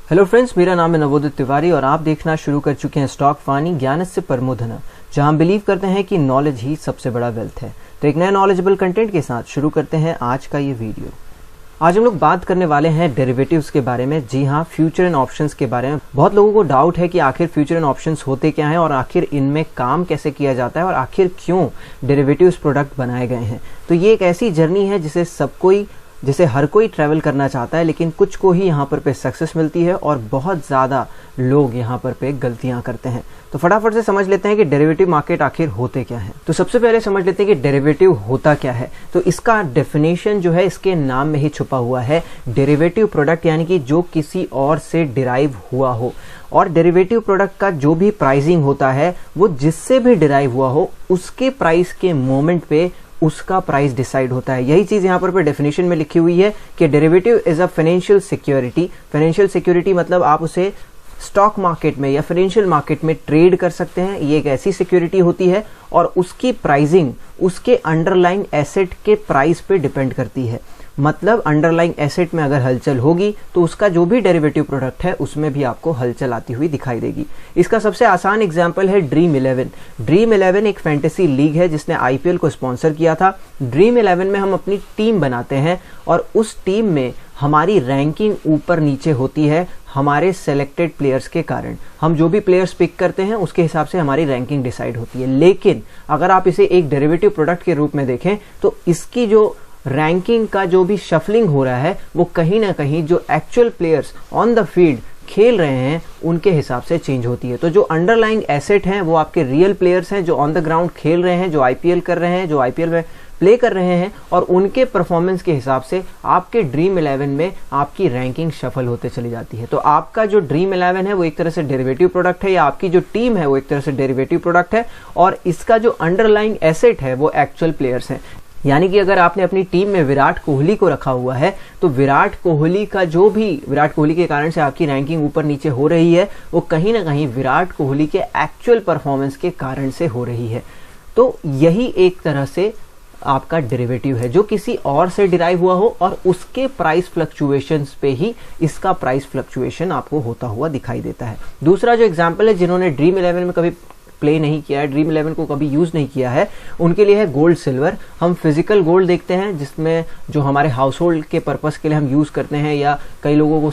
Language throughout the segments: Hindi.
हेलो फ्रेंड्स, मेरा नाम है नवोदित तिवारी और आप देखना शुरू कर चुके हैं स्टॉक फानी ज्ञानस्य परमो धन, जहां हम बिलीव करते हैं कि नॉलेज ही सबसे बड़ा वेल्थ है। तो एक नए नॉलेजेबल कंटेंट के साथ शुरू करते हैं आज का ये वीडियो। आज हम लोग बात करने वाले हैं डेरिवेटिव्स के बारे में। जी हाँ, फ्यूचर एंड ऑप्शंस के बारे में। बहुत लोगों को डाउट है कि आखिर फ्यूचर एंड ऑप्शंस होते क्या हैं और आखिर इनमें काम कैसे किया जाता है और आखिर क्यों डेरिवेटिव्स प्रोडक्ट बनाए गए हैं। तो ये एक ऐसी जर्नी है जिसे हर कोई ट्रैवल करना चाहता है, लेकिन कुछ को ही यहाँ पर पे सक्सेस मिलती है और बहुत ज़्यादा लोग यहाँ पर पे गलतियाँ करते हैं। तो फटाफट से समझ लेते हैं कि डेरिवेटिव मार्केट आखिर होते क्या है। तो सबसे पहले समझ लेते हैं कि डेरिवेटिव होता क्या है। तो इसका डेफिनेशन जो है इसके नाम में ही छुपा हुआ है। डेरिवेटिव प्रोडक्ट यानी कि जो किसी और से डिराइव हुआ हो, और डेरिवेटिव प्रोडक्ट का जो भी प्राइसिंग होता है वो जिससे भी डिराइव हुआ हो उसके प्राइस के मोमेंट पे उसका प्राइस डिसाइड होता है। यही चीज यहाँ पर डेफिनेशन में लिखी हुई है कि derivative is a financial security. Financial security मतलब आप उसे स्टॉक मार्केट में या फाइनेंशियल मार्केट में ट्रेड कर सकते हैं। ये एक ऐसी सिक्योरिटी होती है और उसकी प्राइसिंग उसके अंडरलाइंग एसेट के प्राइस पे डिपेंड करती है। मतलब अंडरलाइंग एसेट में अगर हलचल होगी तो उसका जो भी डेरिवेटिव प्रोडक्ट है उसमें भी आपको हलचल आती हुई दिखाई देगी। इसका सबसे आसान एग्जांपल है ड्रीम 11। ड्रीम 11 एक फैंटेसी लीग है जिसने आईपीएल को स्पॉन्सर किया था। ड्रीम 11 में हम अपनी टीम बनाते हैं और उस टीम में हमारी रैंकिंग ऊपर नीचे होती है हमारे सेलेक्टेड प्लेयर्स के कारण। हम जो भी प्लेयर्स पिक करते हैं उसके हिसाब से हमारी रैंकिंग डिसाइड होती है। लेकिन अगर आप इसे एक डेरिवेटिव प्रोडक्ट के रूप में देखें तो इसकी जो रैंकिंग का जो भी शफलिंग हो रहा है वो कहीं ना कहीं जो actual players on the field खेल रहे हैं उनके हिसाब से चेंज होती है। तो जो अंडरलाइंग एसेट हैं वो आपके रियल प्लेयर्स हैं जो ऑन द ग्राउंड खेल रहे हैं, जो आईपीएल कर रहे हैं, जो आईपीएल में प्ले कर रहे हैं, और उनके परफॉर्मेंस के हिसाब से आपके ड्रीम 11 में आपकी रैंकिंग शफल होते चली जाती है। तो आपका जो ड्रीम 11 है वो एक तरह से डेरिवेटिव प्रोडक्ट है, या आपकी जो टीम है वो एक तरह से डेरिवेटिव प्रोडक्ट है, और इसका जो अंडरलाइंग एसेट है वो एक्चुअल प्लेयर्स हैं। यानी कि अगर आपने अपनी टीम में विराट कोहली को रखा हुआ है तो विराट कोहली के कारण से आपकी रैंकिंग ऊपर नीचे हो रही है वो कहीं ना कहीं विराट कोहली के एक्चुअल परफॉर्मेंस के कारण से हो रही है। तो यही एक तरह से आपका डेरिवेटिव है जो किसी और से डिराइव हुआ हो और उसके प्राइस फ्लक्चुएशंस पे ही इसका प्राइस फ्लक्चुएशन आपको होता हुआ दिखाई देता है। दूसरा जो एग्जांपल है, जिन्होंने ड्रीम 11 में कभी प्ले नहीं किया है, ड्रीम 11 को कभी यूज नहीं किया है, उनके लिए है गोल्ड सिल्वर। हम फिजिकल गोल्ड देखते हैं जिसमें जो हमारे हाउस होल्ड के पर्पस के लिए हम यूज करते हैं, या कई लोगों को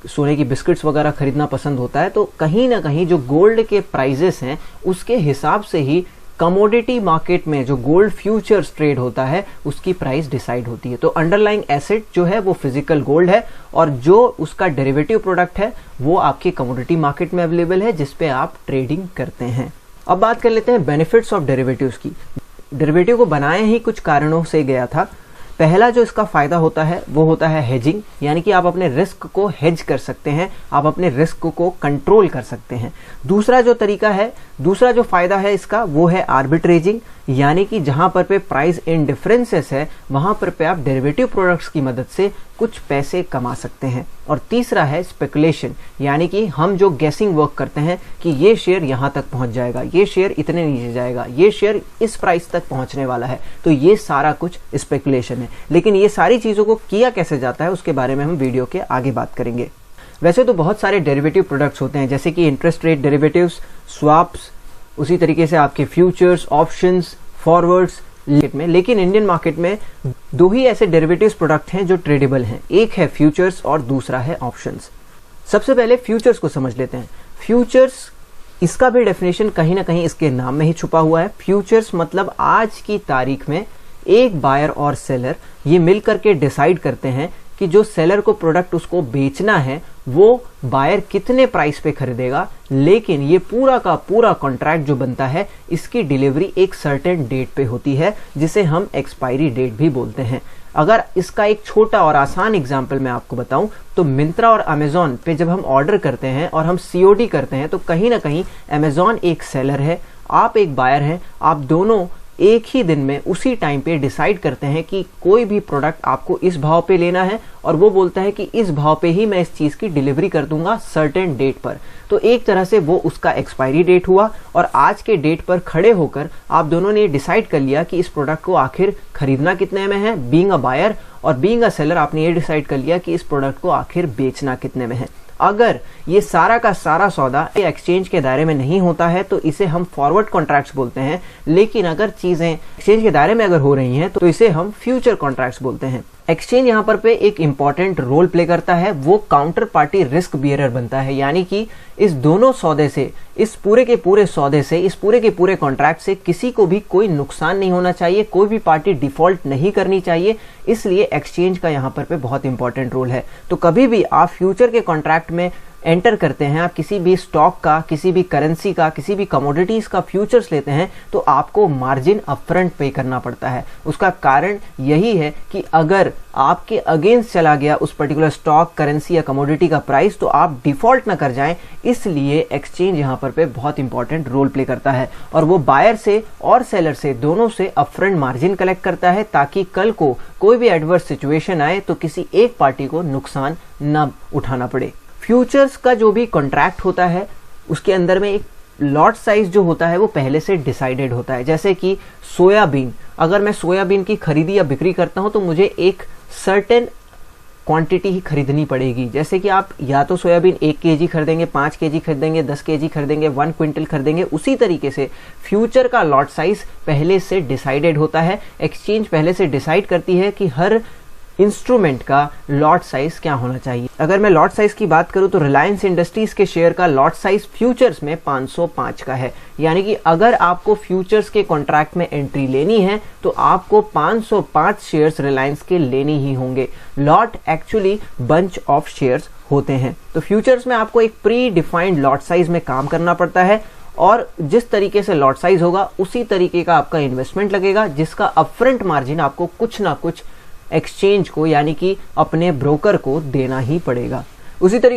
सोने की बिस्किट्स वगैरह खरीदना पसंद होता है। तो कहीं ना कहीं जो गोल्ड के प्राइजेस हैं उसके हिसाब से ही कमोडिटी मार्केट में जो गोल्ड फ्यूचर्स ट्रेड होता है उसकी प्राइस डिसाइड होती है। तो अंडरलाइंग एसेट जो है वो फिजिकल गोल्ड है और जो उसका डेरिवेटिव प्रोडक्ट है वो आपके कमोडिटी मार्केट में अवेलेबल है जिस पे आप ट्रेडिंग करते हैं। अब बात कर लेते हैं बेनिफिट्स ऑफ डेरिवेटिव्स की। डेरिवेटिव को बनाया ही कुछ कारणों से गया था। पहला जो इसका फायदा होता है वो होता है हेजिंग, यानी कि आप अपने रिस्क को हेज कर सकते हैं, आप अपने रिस्क को कंट्रोल कर सकते हैं। दूसरा जो फायदा है इसका वो है आर्बिट्रेजिंग, यानी कि जहां पर पे प्राइस इन डिफरेंसेस है वहां पर पे आप डेरिवेटिव प्रोडक्ट्स की मदद से कुछ पैसे कमा सकते हैं। और तीसरा है स्पेकुलेशन, यानी कि हम जो गैसिंग वर्क करते हैं कि ये शेयर यहां तक पहुंच जाएगा, ये शेयर इतने नीचे जाएगा, ये शेयर इस प्राइस तक पहुंचने वाला है, तो ये सारा कुछ स्पेकुलेशन है। लेकिन ये सारी चीजों को किया कैसे जाता है उसके बारे में हम वीडियो के आगे बात करेंगे। वैसे तो बहुत सारे डेरिवेटिव प्रोडक्ट्स होते हैं जैसे कि इंटरेस्ट रेट डेरिवेटिव्स, स्वाप्स, उसी तरीके से आपके फ्यूचर्स, ऑप्शंस, फॉरवर्ड्स में। लेकिन इंडियन मार्केट में दो ही ऐसे डेरिवेटिव्स प्रोडक्ट हैं जो ट्रेडेबल हैं, एक है फ्यूचर्स और दूसरा है ऑप्शंस। सबसे पहले फ्यूचर्स को समझ लेते हैं। फ्यूचर्स, इसका भी डेफिनेशन कहीं ना कहीं इसके नाम में ही छुपा हुआ है। फ्यूचर्स मतलब आज की तारीख में एक बायर और सेलर ये मिल करके डिसाइड करते हैं कि जो सेलर को प्रोडक्ट उसको बेचना है वो बायर कितने प्राइस पे खरीदेगा, लेकिन ये पूरा का पूरा कॉन्ट्रैक्ट जो बनता है इसकी डिलीवरी एक सर्टेन डेट पे होती है जिसे हम एक्सपायरी डेट भी बोलते हैं। अगर इसका एक छोटा और आसान एग्जांपल मैं आपको बताऊं तो मिंत्रा और अमेजॉन पे जब हम ऑर्डर करते हैं और हम सीओडी करते हैं तो कहीं ना कहीं अमेजॉन एक सेलर है, आप एक बायर हैं, आप दोनों एक ही दिन में उसी टाइम पे डिसाइड करते हैं कि कोई भी प्रोडक्ट आपको इस भाव पे लेना है और वो बोलता है कि इस भाव पे ही मैं इस चीज की डिलीवरी कर दूंगा सर्टेन डेट पर। तो एक तरह से वो उसका एक्सपायरी डेट हुआ और आज के डेट पर खड़े होकर आप दोनों ने डिसाइड कर लिया कि इस प्रोडक्ट को आखिर खरीदना कितने में है। बीइंग अ बायर और बीइंग अ सेलर आपने ये डिसाइड कर लिया कि इस प्रोडक्ट को आखिर बेचना कितने में है। अगर ये सारा का सारा सौदा एक्सचेंज के दायरे में नहीं होता है तो इसे हम फॉरवर्ड कॉन्ट्रैक्ट्स बोलते हैं, लेकिन अगर चीजें एक्सचेंज के दायरे में अगर हो रही हैं तो इसे हम फ्यूचर कॉन्ट्रैक्ट्स बोलते हैं। एक्सचेंज यहाँ पर पे एक इंपॉर्टेंट रोल प्ले करता है, वो काउंटर पार्टी रिस्क बियरर बनता है, यानी कि इस दोनों सौदे से, इस पूरे के पूरे सौदे से, इस पूरे के पूरे कॉन्ट्रैक्ट से किसी को भी कोई नुकसान नहीं होना चाहिए, कोई भी पार्टी डिफॉल्ट नहीं करनी चाहिए, इसलिए एक्सचेंज का यहाँ पर पे बहुत इंपॉर्टेंट रोल है। तो कभी भी आप फ्यूचर के कॉन्ट्रैक्ट में एंटर करते हैं, आप किसी भी स्टॉक का, किसी भी करेंसी का, किसी भी कमोडिटीज का फ्यूचर्स लेते हैं तो आपको मार्जिन अपफ्रंट पे करना पड़ता है। उसका कारण यही है कि अगर आपके अगेंस्ट चला गया उस पर्टिकुलर स्टॉक, करेंसी या कमोडिटी का प्राइस तो आप डिफॉल्ट ना कर जाएं, इसलिए एक्सचेंज यहाँ पर पे बहुत इंपॉर्टेंट रोल प्ले करता है और वो बायर से और सेलर से दोनों से अपफ्रंट मार्जिन कलेक्ट करता है ताकि कल को कोई भी एडवर्स सिचुएशन आए तो किसी एक पार्टी को नुकसान न उठाना पड़े। फ्यूचर्स का जो भी कॉन्ट्रैक्ट होता है उसके अंदर में एक लॉट साइज जो होता है वो पहले से डिसाइडेड होता है। जैसे कि सोयाबीन, अगर मैं सोयाबीन की खरीदी या बिक्री करता हूं तो मुझे एक सर्टेन क्वांटिटी ही खरीदनी पड़ेगी। जैसे कि आप या तो सोयाबीन 1 केजी खरीदेंगे, 5 केजी खरीदेंगे, 10 केजी खरीदेंगे, 1 क्विंटल खरीदेंगे, उसी तरीके से फ्यूचर का लॉट साइज पहले से डिसाइडेड होता है। एक्सचेंज पहले से डिसाइड करती है कि हर इंस्ट्रूमेंट का लॉट साइज क्या होना चाहिए। अगर मैं लॉट साइज की बात करूं तो रिलायंस इंडस्ट्रीज के शेयर का लॉट साइज फ्यूचर्स में 505 का है, यानी कि अगर आपको फ्यूचर्स के कॉन्ट्रैक्ट में एंट्री लेनी है तो आपको 505 शेयर्स रिलायंस के लेने ही होंगे। Lot actually bunch of shares होते हैं। तो फ्यूचर्स में आपको एक प्री डिफाइंड लॉट साइज में काम करना पड़ता है और जिस तरीके से लॉट साइज होगा उसी तरीके का आपका इन्वेस्टमेंट लगेगा, जिसका अपफ्रंट मार्जिन आपको कुछ ना कुछ एक्सचेंज को यानी कि अपने ब्रोकर को देना ही पड़ेगा। उसी तरीके